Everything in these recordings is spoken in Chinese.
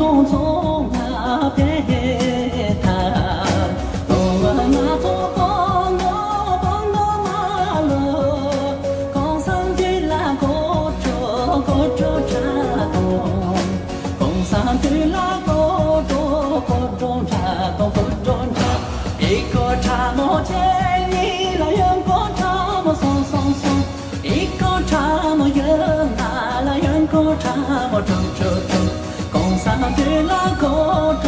东从那边他，我那做帮我马路，江山的那个茶东，江山的那个茶，一个茶莫见你来两个茶莫松，一个茶莫有那来两个茶莫中。江山的那个茶。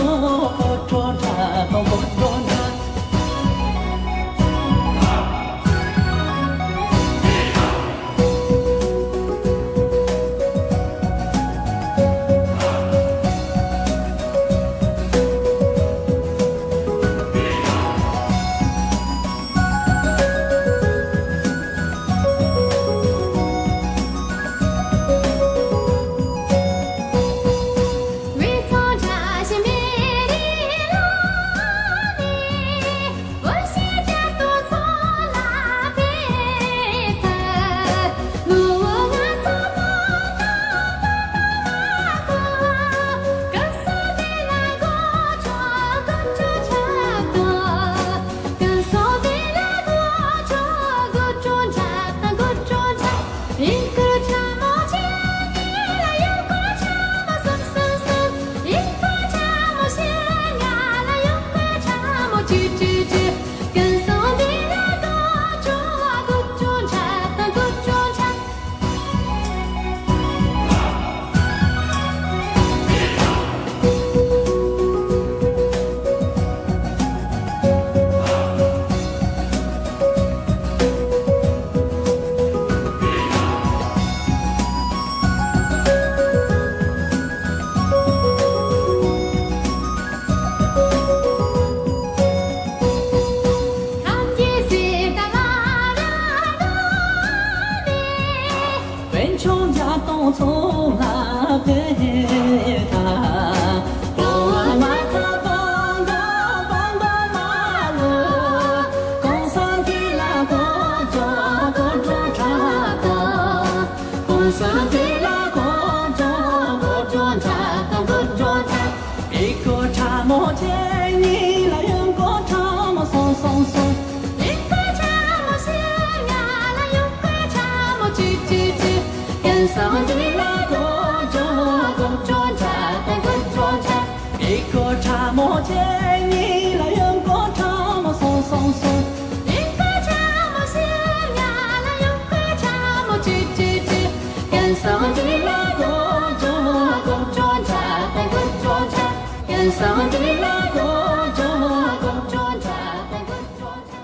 穷家东从那边他，我马子帮马路，江山的那个茶东，江山的那个茶，一个茶莫见你来两个茶莫松，一个茶莫香呀来两个茶莫吱。江山的那个茶，一个茶莫见你来两个茶莫松，一个茶莫香呀来两个茶莫吱。江山的那个茶，江山的那个。